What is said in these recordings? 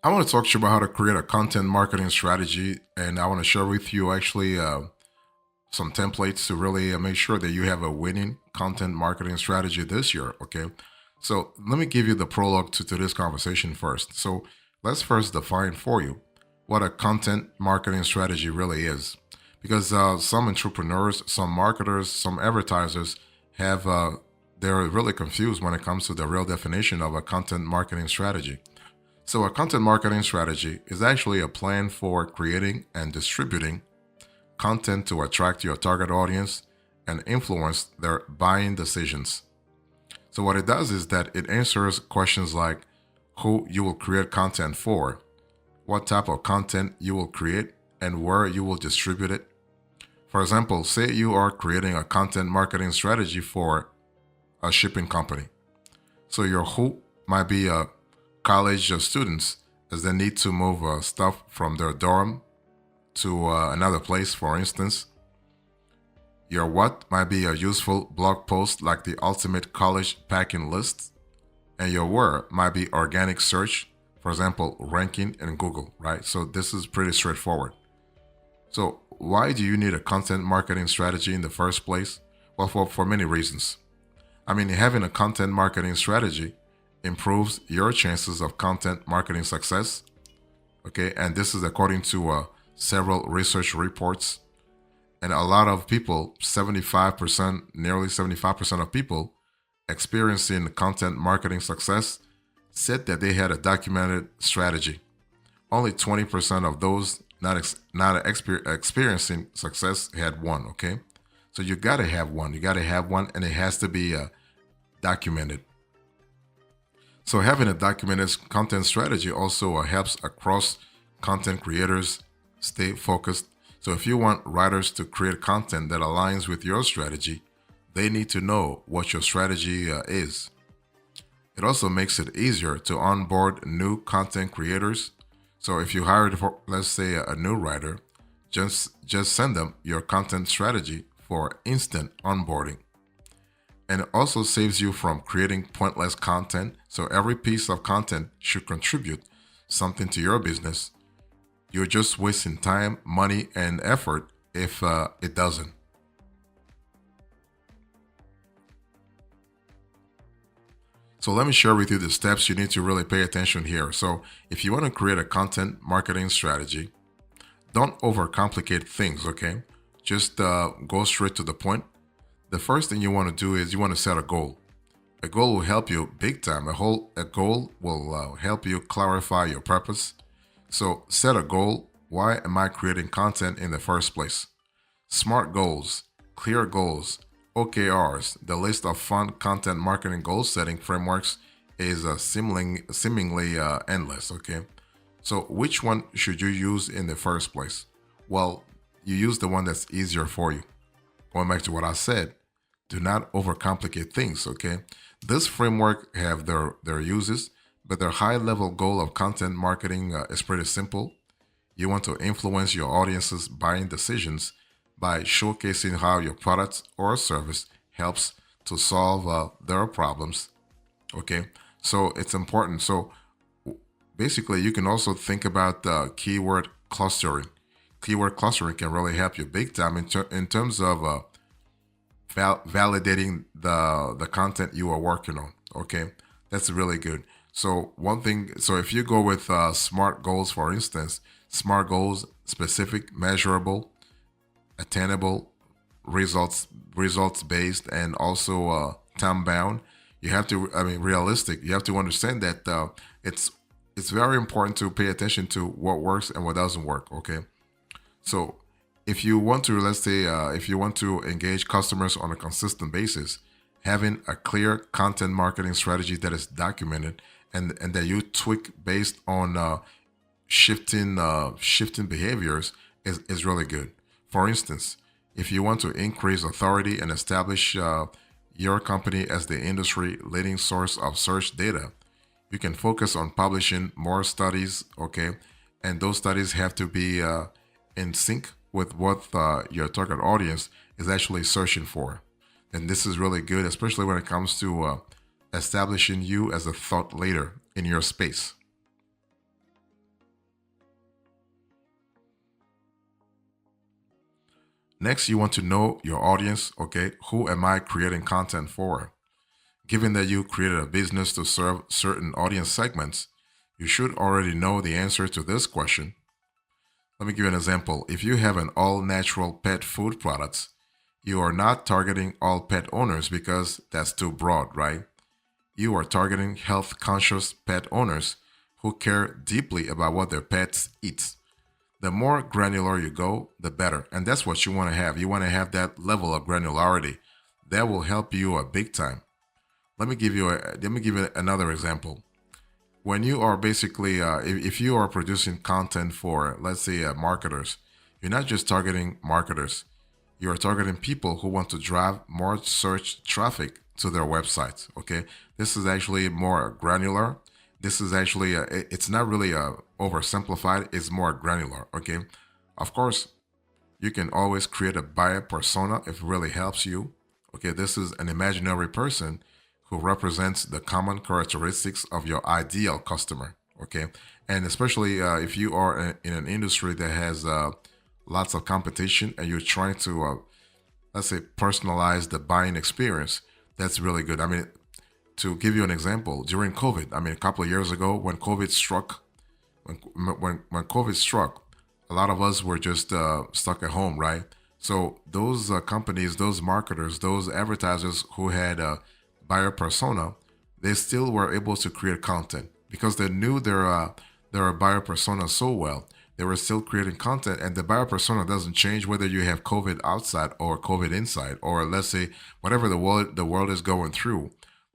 I want to talk to you about how to create a content marketing strategy, and I want to share with you actually some templates to really make sure that you have a winning content marketing strategy this year. Okay, so let me give you the prologue to this conversation first. So let's first define for you what a content marketing strategy really is, because some entrepreneurs, some marketers, some advertisers have they're really confused when it comes to the real definition of a content marketing strategy. So, a content marketing strategy is actually a plan for creating and distributing content to attract your target audience and influence their buying decisions. So, what it does is that it answers questions like who you will create content for, what type of content you will create, and where you will distribute it. For example, say you are creating a content marketing strategy for a shipping company. So, your who might be a college students as they need to move stuff from their dorm to another place, for instance. Your what might be a useful blog post like the ultimate college packing list, and your where might be organic search, for example, ranking in Google, right? So this is pretty straightforward. So why do you need a content marketing strategy in the first place? Well, for many reasons. I mean, having a content marketing strategy improves your chances of content marketing success. Okay, and this is according to several research reports. And a lot of people, 75%, nearly 75% of people experiencing content marketing success said that they had a documented strategy. Only 20% of those not experiencing success had one. Okay, so you got to have one. You got to have one, and it has to be documented. So having a documented content strategy also helps across content creators stay focused. So if you want writers to create content that aligns with your strategy, they need to know what your strategy is. It also makes it easier to onboard new content creators. So if you hired for, let's say, a new writer, just send them your content strategy for instant onboarding. And it also saves you from creating pointless content. So every piece of content should contribute something to your business. You're just wasting time, money, and effort if it doesn't. So let me share with you the steps you need to really pay attention here. So if you want to create a content marketing strategy, don't overcomplicate things, okay? Just go straight to the point. The first thing you want to do is you want to set a goal. A goal will help you big time. A goal will help you clarify your purpose. So set a goal. Why am I creating content in the first place? SMART goals, clear goals, OKRs. The list of fun content marketing goal setting frameworks is seemingly endless. Okay, so which one should you use in the first place? Well, you use the one that's easier for you. Going back to what I said, do not overcomplicate things. Okay, this framework have their uses, but their high level goal of content marketing is pretty simple. You want to influence your audience's buying decisions by showcasing how your product or service helps to solve their problems. Okay, so it's important. So basically, you can also think about keyword clustering. Keyword clustering can really help you big time in terms of validating the content you are working on. Okay, that's really good. So one thing, so if you go with SMART goals, for instance, SMART goals: specific, measurable, attainable, results based, and also time bound. You have to, I mean, realistic. You have to understand that it's it's very important to pay attention to what works and what doesn't work. Okay, so if you want to, let's say, if you want to engage customers on a consistent basis, having a clear content marketing strategy that is documented and that you tweak based on shifting behaviors is really good. For instance, if you want to increase authority and establish your company as the industry leading source of search data, you can focus on publishing more studies, okay? And those studies have to be in sync with what your target audience is actually searching for. And this is really good, especially when it comes to establishing you as a thought leader in your space. Next, you want to know your audience. Okay, who am I creating content for? Given that you created a business to serve certain audience segments, you should already know the answer to this question. Let me give you an example. If you have an all natural pet food products, you are not targeting all pet owners because that's too broad, right? You are targeting health conscious pet owners who care deeply about what their pets eat. The more granular you go, the better. And that's what you want to have. You want to have that level of granularity. That will help you a big time. Let me give you another example. When you are basically if you are producing content for, let's say, marketers, you're not just targeting marketers. You are targeting people who want to drive more search traffic to their websites. Okay, this is actually more granular. This is actually it's not really oversimplified. It's more granular. Okay, of course you can always create a buyer persona if it really helps you. Okay, this is an imaginary person who represents the common characteristics of your ideal customer. Okay, and especially if you are in an industry that has lots of competition and you're trying to, let's say, personalize the buying experience, that's really good. I mean, to give you an example, during COVID, I mean, a couple of years ago when COVID struck, when COVID struck, a lot of us were just stuck at home, right? So those companies, those marketers, those advertisers who had a buyer persona, they still were able to create content because they knew their buyer persona so well. They were still creating content, and the buyer persona doesn't change whether you have COVID outside or COVID inside, or let's say whatever the world is going through.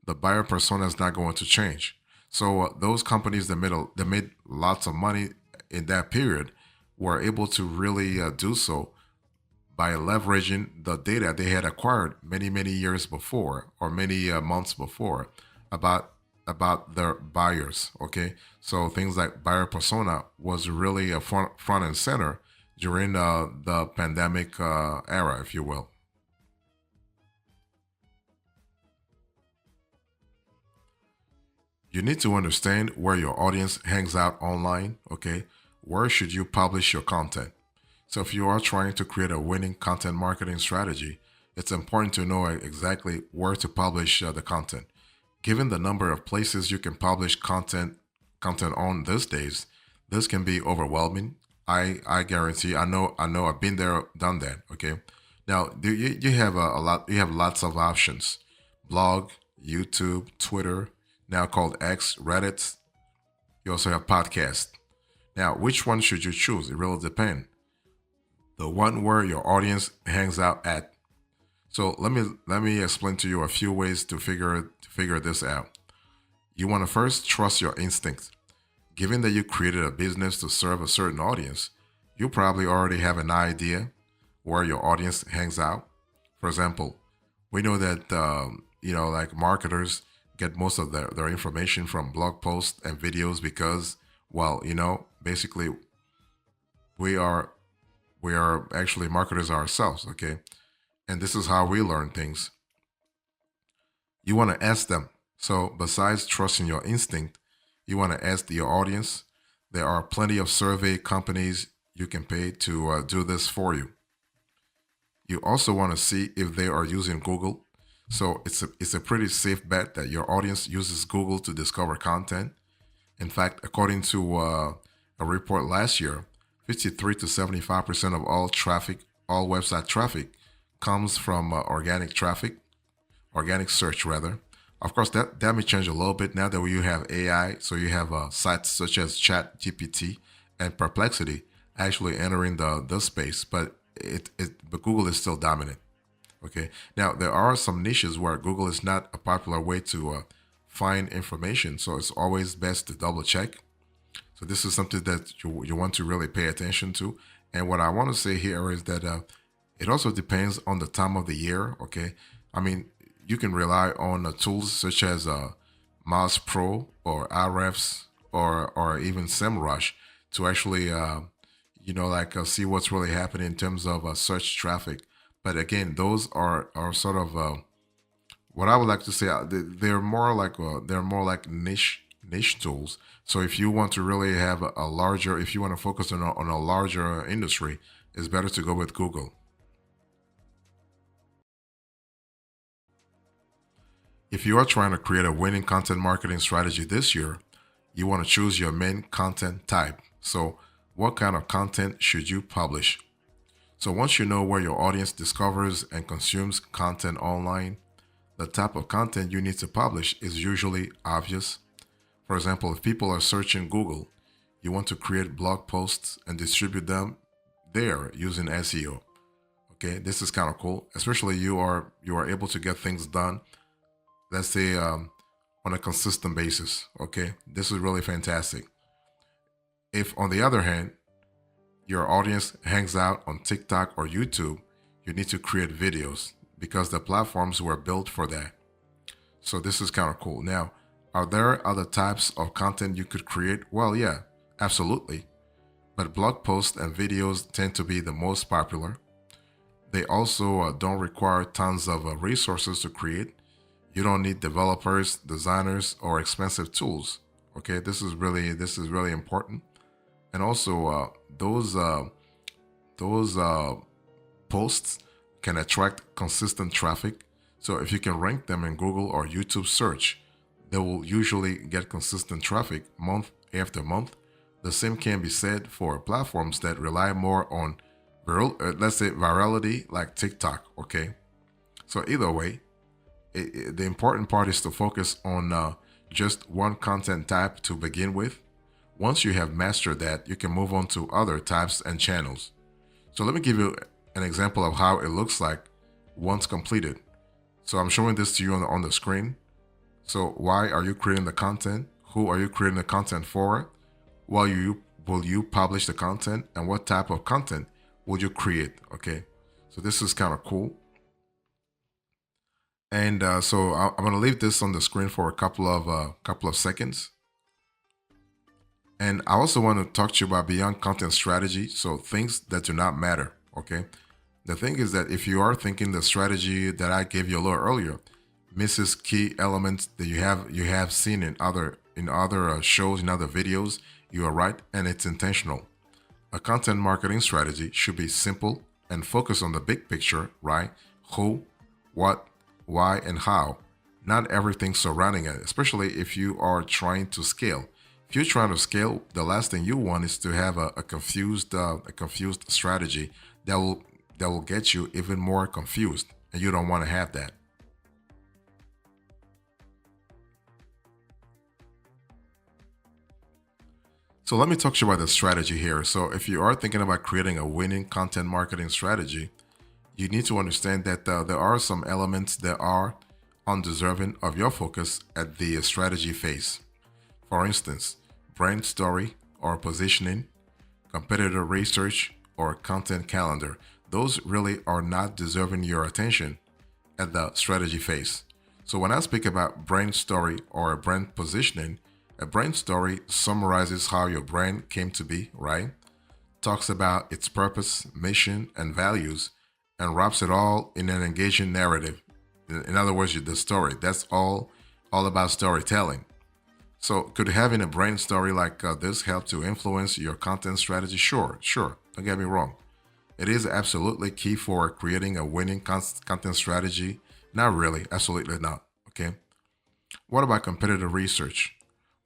The buyer persona is not going to change. So those companies that made lots of money in that period were able to really do so by leveraging the data they had acquired many years before or many months before about their buyers. Okay, so things like buyer persona was really a front and center during the pandemic era, if you will. You need to understand where your audience hangs out online. Okay, where should you publish your content? So if you are trying to create a winning content marketing strategy, it's important to know exactly where to publish the content. Given the number of places you can publish content on these days, this can be overwhelming. I guarantee. I know. I've been there, done that. Okay. Now you have a lot. You have lots of options: blog, YouTube, Twitter, now called X, Reddit. You also have podcast. Now, which one should you choose? It really depends. The one where your audience hangs out at. So let me explain to you a few ways to figure this out. You want to first trust your instincts. Given that you created a business to serve a certain audience, you probably already have an idea where your audience hangs out. For example, we know that like marketers get most of their information from blog posts and videos because, well, basically we are we are actually marketers ourselves. Okay, and this is how we learn things. You want to ask them. So besides trusting your instinct, you want to ask your audience. There are plenty of survey companies you can pay to do this for you. You also want to see if they are using Google. So it's a pretty safe bet that your audience uses Google to discover content. In fact, according to a report last year, 53 to 75% of all traffic, all website traffic, comes from organic traffic, organic search rather. Of course, that may change a little bit now that you have AI. So you have sites such as Chat GPT and Perplexity actually entering the space, but Google is still dominant. Okay. Now there are some niches where Google is not a popular way to find information, so it's always best to double check. So this is something that you want to really pay attention to. And what I want to say here is that it also depends on the time of the year. Okay. I mean, you can rely on tools such as Moz Pro or Ahrefs or even SEMrush to actually see what's really happening in terms of search traffic. But again, those are sort of what I would like to say. They're more like niche tools. So if you want to really have a larger, if you want to focus on a larger industry, it's better to go with Google. If you are trying to create a winning content marketing strategy this year, you want to choose your main content type. So, what kind of content should you publish? So, once you know where your audience discovers and consumes content online, the type of content you need to publish is usually obvious. For example, if people are searching Google, you want to create blog posts and distribute them there using SEO. Okay, this is kind of cool, especially you are able to get things done, let's say on a consistent basis. Okay, this is really fantastic. If on the other hand, your audience hangs out on TikTok or YouTube, you need to create videos because the platforms were built for that. So this is kind of cool. Now, are there other types of content you could create? Well, yeah, absolutely. But blog posts and videos tend to be the most popular. They also don't require tons of resources to create. You don't need developers, designers, or expensive tools. Okay, this is really important. And also, those posts can attract consistent traffic. So if you can rank them in Google or YouTube search, they will usually get consistent traffic month after month. The same can be said for platforms that rely more on let's say virality, like TikTok. Okay, so either way, the important part is to focus on just one content type to begin with. Once you have mastered that, you can move on to other types and channels. So let me give you an example of how it looks like once completed. So I'm showing this to you on the screen. So why are you creating the content? Who are you creating the content for? Will you publish the content? And what type of content will you create? Okay, so this is kind of cool. And so I'm going to leave this on the screen for a couple of seconds. And I also want to talk to you about beyond content strategy. So things that do not matter. Okay. The thing is that if you are thinking the strategy that I gave you a little earlier misses key elements that you have seen in other shows, in other videos, you are right, and it's intentional. A content marketing strategy should be simple and focus on the big picture, right? Who, what, why, and how. Not everything surrounding it, especially if you are trying to scale. If you're trying to scale, the last thing you want is to have a confused strategy that will get you even more confused, and you don't want to have that. So let me talk to you about the strategy here. So if you are thinking about creating a winning content marketing strategy, you need to understand that there are some elements that are undeserving of your focus at the strategy phase. For instance, brand story or positioning, competitor research, or content calendar. Those really are not deserving your attention at the strategy phase. So when I speak about brand story or brand positioning, a brand story summarizes how your brand came to be, right? Talks about its purpose, mission, and values, and wraps it all in an engaging narrative. In other words, the story. That's all about storytelling. So could having a brand story like this help to influence your content strategy? Sure, sure. Don't get me wrong. It is absolutely key for creating a winning content strategy. Not really, absolutely not. Okay. What about competitive research?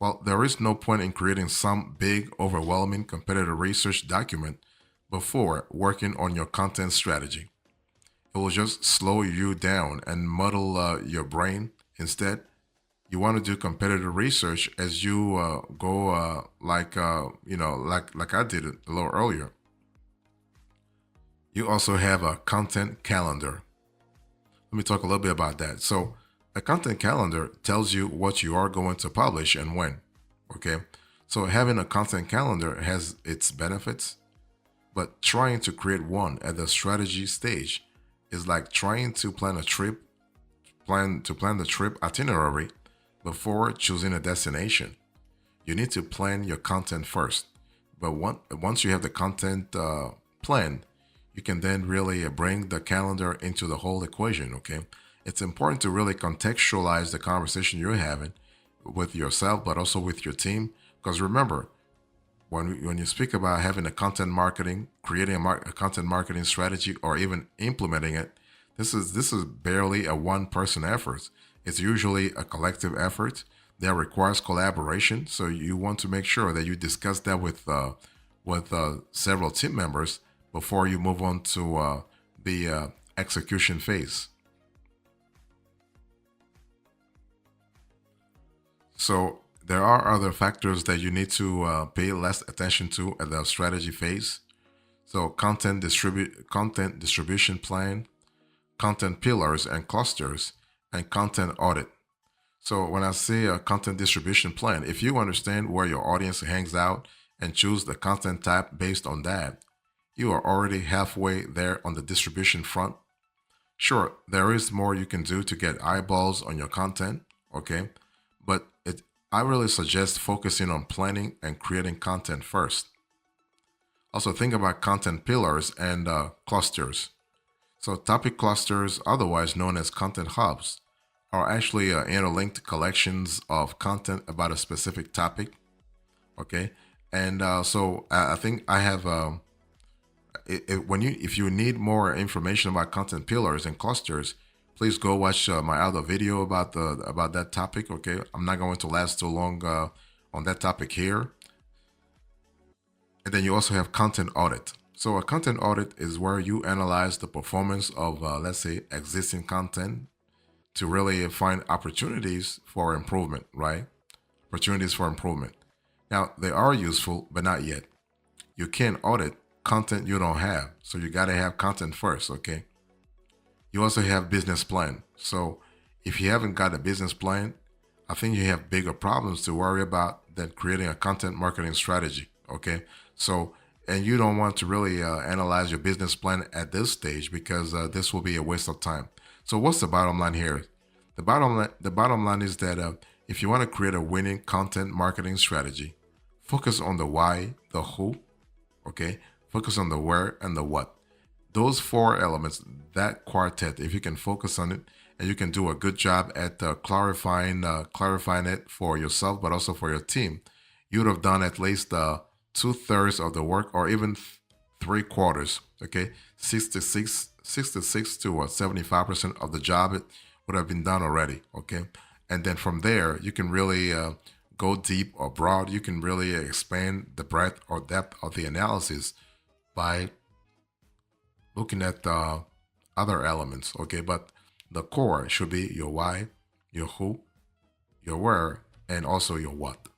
Well, there is no point in creating some big, overwhelming competitive research document before working on your content strategy. It will just slow you down and muddle your brain. Instead, you want to do competitive research as you go, like I did it a little earlier. You also have a content calendar. Let me talk a little bit about that. So, a content calendar tells you what you are going to publish and when. Okay. So, having a content calendar has its benefits, but trying to create one at the strategy stage is like trying to plan the trip itinerary before choosing a destination. You need to plan your content first. But once you have the content planned, you can then really bring the calendar into the whole equation. Okay. It's important to really contextualize the conversation you're having with yourself, but also with your team. Because remember, when you speak about having a content marketing, creating a content marketing strategy, or even implementing it, this is barely a one person effort. It's usually a collective effort that requires collaboration. So you want to make sure that you discuss that with several team members before you move on to the execution phase. So there are other factors that you need to pay less attention to at the strategy phase. So content distribution plan, content pillars and clusters, and content audit. So when I say a content distribution plan, if you understand where your audience hangs out and choose the content type based on that, you are already halfway there on the distribution front. Sure, there is more you can do to get eyeballs on your content, okay? But I really suggest focusing on planning and creating content first. Also, think about content pillars and clusters. So, topic clusters, otherwise known as content hubs, are actually interlinked collections of content about a specific topic. Okay, and I think I have when you if you need more information about content pillars and clusters, please go watch my other video about that topic. Okay, I'm not going to last too long on that topic here. And then you also have content audit. So a content audit is where you analyze the performance of, let's say, existing content to really find opportunities for improvement, right? Opportunities for improvement. Now, they are useful, but not yet. You can't audit content you don't have. So you got to have content first, okay? You also have business plan. So if you haven't got a business plan, I think you have bigger problems to worry about than creating a content marketing strategy, okay? So, and you don't want to really analyze your business plan at this stage because this will be a waste of time. So what's the bottom line here? The bottom line is that if you want to create a winning content marketing strategy, focus on the why, the who, okay? Focus on the where and the what. Those four elements, that quartet, if you can focus on it and you can do a good job at clarifying it for yourself, but also for your team, you would have done at least 2/3 of the work, or even 3/4. Okay, 66 to 75% of the job it would have been done already. Okay, and then from there you can really go deep or broad. You can really expand the breadth or depth of the analysis by looking at the other elements. Okay, but the core should be your why, your who, your where, and also your what.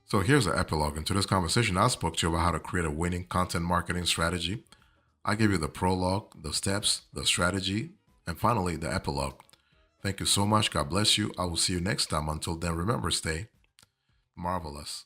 So here's the epilogue. Into this conversation, I spoke to you about how to create a winning content marketing strategy. I gave you the prologue, the steps, the strategy, and finally the epilogue. Thank you so much. God bless you. I will see you next time. Until then, remember, stay marvelous.